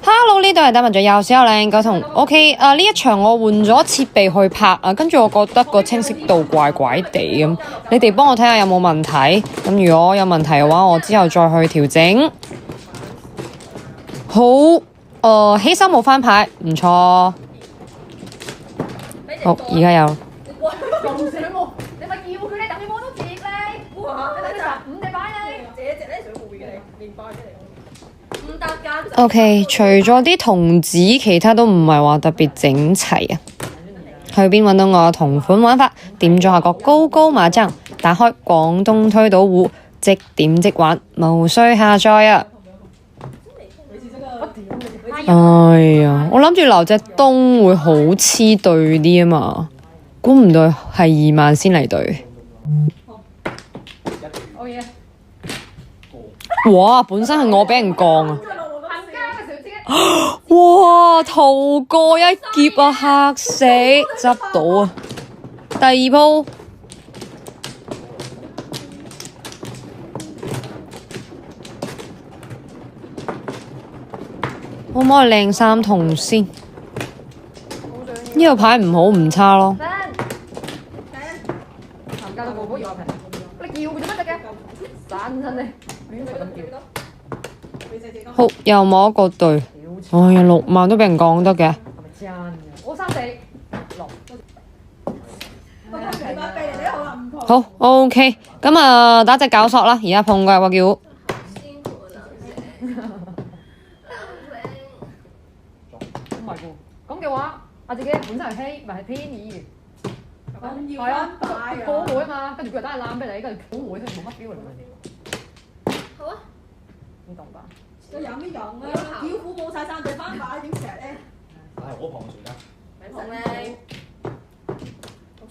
Hello， 呢度係打文最有小有靚嗰同 OK 呢一場我換咗設備去拍啊，跟住我覺得個清晰度怪怪地咁，你哋幫我睇下有冇問題。咁如果有問題嘅話，我之後再去調整。好，犧牲冇翻牌，唔錯。好，而家有。你咪叫佢咧，等你摸到節咧。哇！你等你15隻擺你。這隻咧想會嘅你，連擺出嚟。唔得㗎。OK， 除咗啲童子，其他都唔係話特別整齊啊。去邊揾到我同款玩法？點咗下個高高麻將，打開廣東推倒戶，即點即玩，無需下載啊！哎呀，我諗住留隻東會好黐對啲啊嘛，估唔到係2萬先嚟對。哇！本身係我俾人降啊！哇！逃過一劫啊！嚇死，執到啊！第二鋪。可唔可以靚3筒先？呢個牌唔好唔差咯。好，又冇一個對。哎呀，6萬都俾人講得嘅。我3、4、6。好 ，OK， 咁打隻搞索啦，而家碰嘅我叫。咁嘅話，我自己本身係希，咪係偏議。係啊，火會啊嘛，跟住佢又打係攬俾你，跟住火會佢冇乜標嚟嘅。好啊，你懂吧？有咩用啊？妖虎冇晒3隻翻牌，點石咧？係我旁船㗎。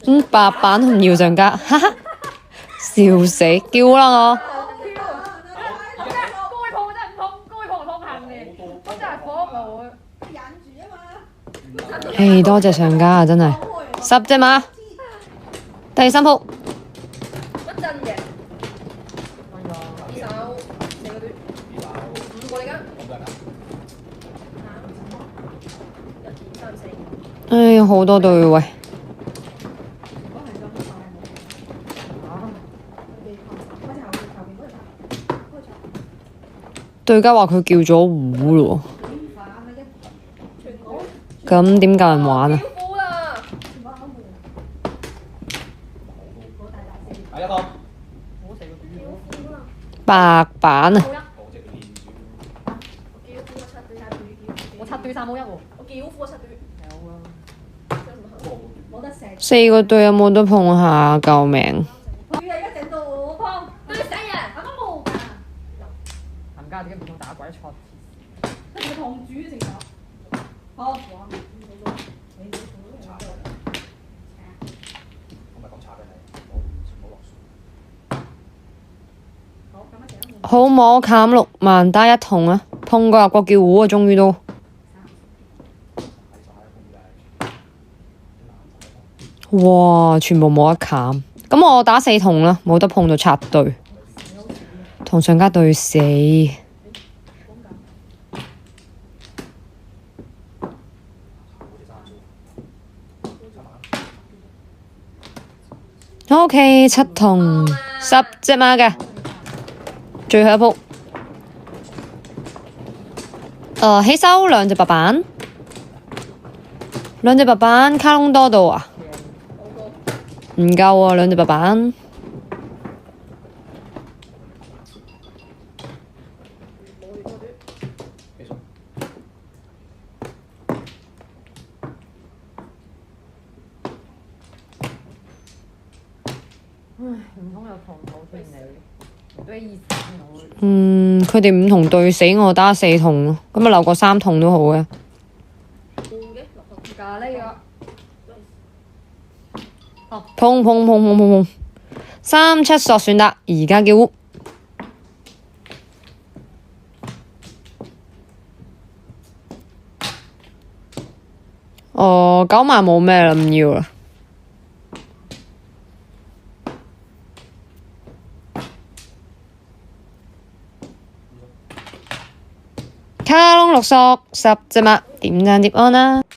你白板唔要上家，哈哈，笑死，叫啦我。多謝上家啊，真係10隻馬，第3鋪。乜陣嘅？2手4個端，5個嚟㗎。1、2、3、4。哎呀，好多對喂。對家話佢叫咗糊咯。咁點教人玩啊？白板啊！我7對3冇1喎。我叫虎7對。有啊。4個對有冇得碰下？救命！佢係一整到碰，對死人，啱啱冇㗎。冚家點解唔通打鬼錯？跟住同主成咗。好。好摸砍6萬打1筒啊！碰過入國叫糊啊，終於都。哇！全部冇得砍，咁我打4筒啦，冇得碰就插對，同上家對死。OK， 7筒10隻馬嘅，最後一鋪。起手2隻白板，2隻白板卡窿多到啊？唔夠啊，2隻白板。唔通有同土添你？對意思佢哋5筒對死我打4筒咯，咁留個3筒都好嘅。咖喱啊！碰3、7索算得，而家叫烏。9萬冇咩啦，唔要啦。卡窿六索，十隻襪，點讚點安啦〜